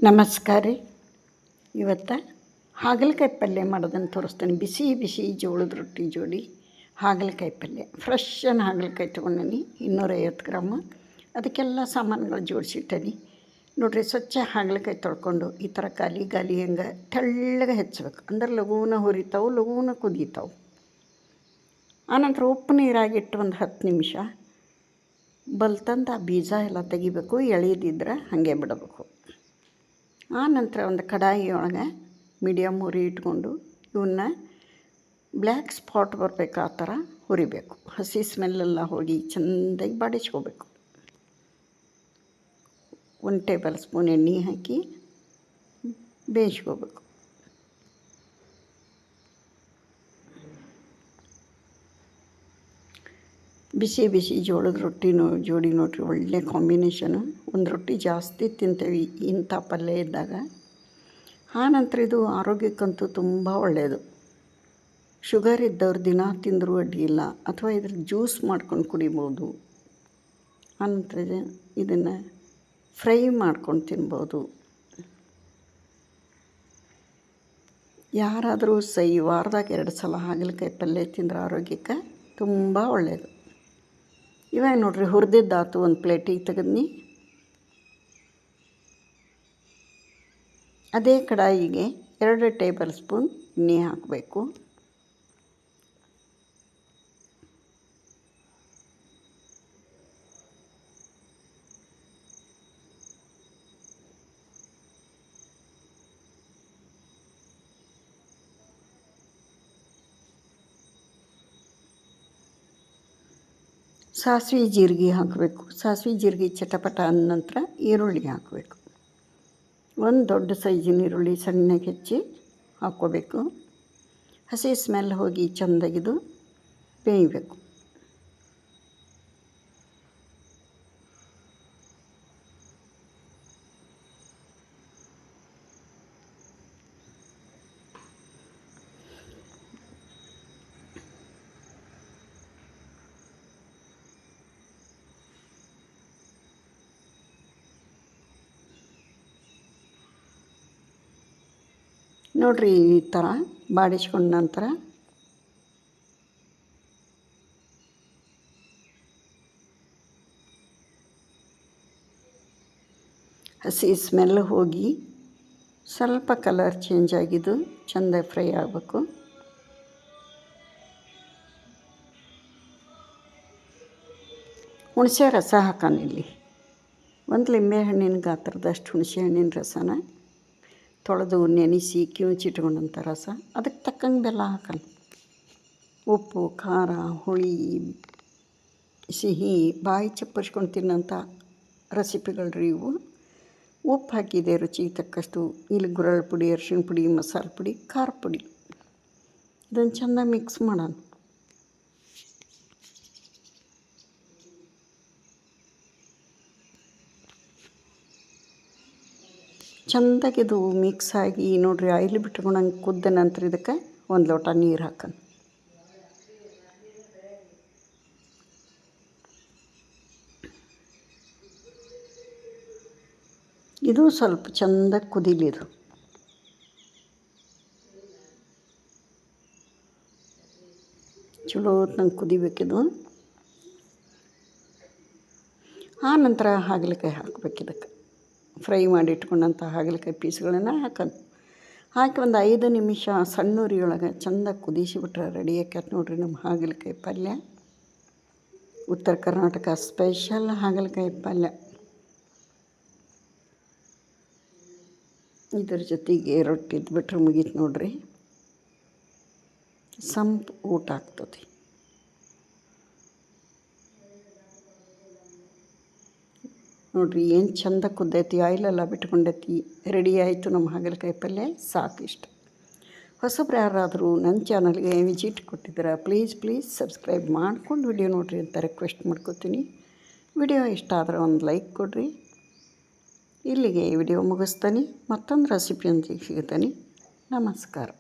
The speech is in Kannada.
ನಮಸ್ಕಾರ ರೀ. ಇವತ್ತು ಹಾಗಲಕಾಯಿ ಪಲ್ಯ ಮಾಡೋದನ್ನು ತೋರಿಸ್ತೀನಿ. ಬಿಸಿ ಬಿಸಿ ಜೋಳದ ರೊಟ್ಟಿ ಜೋಡಿ ಹಾಗಲಕಾಯಿ ಪಲ್ಯ. ಫ್ರೆಶ್ ಹಾಗಲಕಾಯಿ ತೊಗೊಂಡೀನಿ 250 ಗ್ರಾಮ್. ಅದಕ್ಕೆಲ್ಲ ಸಾಮಾನುಗಳು ಜೋಡಿಸಿಟ್ಟೀನಿ ನೋಡಿರಿ. ಸ್ವಚ್ಛ ಹಾಗಲಕಾಯಿ ತೊಳ್ಕೊಂಡು ಈ ಥರ ಗಾಲಿ ಹಂಗೆ ತೆಳ್ಳಗೆ ಹೆಚ್ಚಬೇಕು. ಅಂದ್ರೆ ಲಘೂನ ಹುರಿತಾವೆ, ಲಘೂನ ಕುದೀತಾವೆ. ಆನಂತರ ಉಪ್ಪು ನೀರಾಗಿಟ್ಟು ಒಂದು 10 ನಿಮಿಷ ಬಲ್ತಂದು ಆ ಬೀಜ ಎಲ್ಲ ತೆಗಿಬೇಕು. ಎಳೆದಿದ್ರೆ ಹಾಗೆ ಬಿಡಬೇಕು. ಆನಂತರ ಒಂದು ಕಡಾಯಿಯೊಳಗೆ ಮೀಡಿಯಮ್ ಉರಿ ಇಟ್ಕೊಂಡು ಇವನ್ನ ಬ್ಲ್ಯಾಕ್ ಸ್ಪಾಟ್ ಬರಬೇಕು ಆ ಥರ ಹುರಿಬೇಕು. ಹಸಿ ಸ್ಮೆಲ್ಲೆಲ್ಲ ಹೋಗಿ ಚೆಂದಾಗಿ ಬಾಡಿಸ್ಕೋಬೇಕು. 1 ಟೇಬಲ್ ಸ್ಪೂನ್ ಎಣ್ಣೆ ಹಾಕಿ ಬೇಯಿಸ್ಕೋಬೇಕು. ಬಿಸಿ ಬಿಸಿ ಜೋಳದ ರೊಟ್ಟಿ ಜೋಡಿ ನೋಡಿರಿ, ಒಳ್ಳೆ ಕಾಂಬಿನೇಷನು. ಒಂದು ರೊಟ್ಟಿ ಜಾಸ್ತಿ ತಿಂತೇವೆ ಇಂಥ ಪಲ್ಯ ಇದ್ದಾಗ. ಆನಂತರ ಇದು ಆರೋಗ್ಯಕ್ಕಂತೂ ತುಂಬ ಒಳ್ಳೆಯದು. ಶುಗರ್ ಇದ್ದವ್ರು ದಿನ ತಿಂದರೂ ಅಡ್ಡಿಯಿಲ್ಲ, ಅಥವಾ ಇದ್ರ ಜ್ಯೂಸ್ ಮಾಡ್ಕೊಂಡು ಕುಡಿಬೋದು. ಆನಂತರ ಇದನ್ನು ಫ್ರೈ ಮಾಡ್ಕೊಂಡು ತಿನ್ಬೋದು. ಯಾರಾದರೂ ವಾರದಾಗ 2 ಸಲ ಹಾಗಲಕಾಯಿ ಪಲ್ಯ ತಿಂದ್ರೆ ಆರೋಗ್ಯಕ್ಕೆ ತುಂಬ ಒಳ್ಳೆಯದು. ಇವಾಗ ನೋಡಿರಿ, ಹುರಿದಿದ್ದಾತು. ಒಂದು ಪ್ಲೇಟಿಗೆ ತೆಗೆದ್ನಿ. ಅದೇ ಕಡಾಯಿಗೆ 2 ಟೇಬಲ್ ಸ್ಪೂನ್ ಎಣ್ಣೆ ಹಾಕಬೇಕು. ಸಾಸಿವೆ ಜೀರಿಗೆ ಹಾಕಬೇಕು. ಸಾಸಿವೆ ಜೀರಿಗೆ ಚಟಪಟ ಅಂದ ನಂತರ ಈರುಳ್ಳಿ ಹಾಕಬೇಕು. ಒಂದು ದೊಡ್ಡ ಸೈಜಿನ ಈರುಳ್ಳಿ ಸಣ್ಣಗೆ ಹೆಚ್ಚಿ ಹಾಕ್ಕೋಬೇಕು. ಹಸಿ ಸ್ಮೆಲ್ ಹೋಗಿ ಚೆಂದಾಗಿದು ಬೇಯಬೇಕು. ನೋಡಿರಿ, ಈ ಥರ ಬಾಡಿಸ್ಕೊಂಡ ನಂತರ ಹಸಿ ಸ್ಮೆಲ್ ಹೋಗಿ ಸ್ವಲ್ಪ ಕಲರ್ ಚೇಂಜ್ ಆಗಿದ್ದು ಚೆಂದ ಫ್ರೈ ಆಗಬೇಕು. ಹುಣಸೆ ರಸ ಹಾಕೋಣಿಲ್ಲಿ. 1 ಲಿಂಬೆ ಹಣ್ಣಿನ ಗಾತ್ರದಷ್ಟು ಹುಣಸೆ ಹಣ್ಣಿನ ರಸನ ತೊಳೆದು ನೆನೆಸಿ ಕಿವುಚಿಟ್ಕೊಂಡಂಥ ರಸ. ಅದಕ್ಕೆ ತಕ್ಕಂಗೆ ಬೆಲ್ಲ ಹಾಕೋಣ. ಉಪ್ಪು, ಖಾರ, ಹುಳಿ, ಸಿಹಿ ಬಾಯಿ ಚಪ್ಪರಿಸ್ಕೊಂಡು ತಿನ್ನೋಂಥ ರೆಸಿಪಿಗಳ್ರಿ ಇವು. ಉಪ್ಪು ಹಾಕಿದೆ ರುಚಿಗೆ ತಕ್ಕಷ್ಟು. ಇಲ್ಲಿ ಗುರಳ್ ಪುಡಿ, ಅರಿಶಿಣ ಪುಡಿ, ಮಸಾಲೆ ಪುಡಿ, ಖಾರ ಪುಡಿ. ಇದನ್ನು ಚೆಂದ ಮಿಕ್ಸ್ ಮಾಡೋಣ. ಚೆಂದಾಗಿದು ಮಿಕ್ಸ್ ಆಗಿ ನೋಡಿರಿ, ಆಯಿಲ್ ಬಿಟ್ಕೊಂಡಂಗೆ ಕುದ್ದ ನಂತರ ಇದಕ್ಕೆ 1 ಲೋಟ ನೀರು ಹಾಕೋಣ. ಇದು ಸ್ವಲ್ಪ ಚೆಂದ ಕುದಿಲಿದು. ಚಲೋ ಹೊತ್ನಂಗೆ ಕುದಿಬೇಕಿದು. ಆನಂತರ ಹಾಗಲಕಾಯಿ ಹಾಕ್ಬೇಕು. ಇದಕ್ಕೆ ಫ್ರೈ ಮಾಡಿ ಇಟ್ಕೊಂಡಂಥ ಹಾಗಲಕಾಯಿ ಪೀಸ್ಗಳನ್ನು ಹಾಕೋಣ. ಹಾಕಿ ಒಂದು 5 ನಿಮಿಷ ಸಣ್ಣ ಉರಿಯೊಳಗೆ ಚೆಂದ ಕುದಿಸಿಬಿಟ್ರೆ ರೆಡಿ ಆಕೈತೆ ನೋಡಿರಿ ನಮ್ಮ ಹಾಗಲಕಾಯಿ ಪಲ್ಯ. ಉತ್ತರ ಕರ್ನಾಟಕ ಸ್ಪೆಷಲ್ ಹಾಗಲಕಾಯಿ ಪಲ್ಯ. ಇದ್ರ ಜೊತೆಗೆ ರೊಟ್ಟಿ ಇದ್ಬಿಟ್ರೆ ಮುಗೀತು ನೋಡಿರಿ. ಸಂಪು ಊಟ ಆಗ್ತದೆ. ನೋಡಿರಿ ಏನು ಚೆಂದ ಕುದ್ದೈತಿ, ಆಯಿಲೆಲ್ಲ ಬಿಟ್ಕೊಂಡೈತಿ. ರೆಡಿ ಆಯಿತು ನಮ್ಮ ಹಾಗಲಕಾಯಿ ಪಲ್ಯ. ಸಾಕು ಇಷ್ಟ. ಹೊಸಬ್ರು ಯಾರಾದರೂ ನನ್ನ ಚಾನಲ್ಗೆ ವಿಸಿಟ್ ಕೊಟ್ಟಿದ್ದೀರಾ, ಪ್ಲೀಸ್ ಸಬ್ಸ್ಕ್ರೈಬ್ ಮಾಡ್ಕೊಂಡು ವಿಡಿಯೋ ನೋಡಿರಿ ಅಂತ ರಿಕ್ವೆಸ್ಟ್ ಮಾಡ್ಕೋತೀನಿ. ವಿಡಿಯೋ ಇಷ್ಟ ಆದರೆ ಒಂದು ಲೈಕ್ ಕೊಡಿರಿ. ಇಲ್ಲಿಗೆ ವಿಡಿಯೋ ಮುಗಿಸ್ತಾನೆ. ಮತ್ತೊಂದು ರೆಸಿಪಿಯೊಂದಿಗೆ ಸಿಗ್ತಾನೆ. ನಮಸ್ಕಾರ.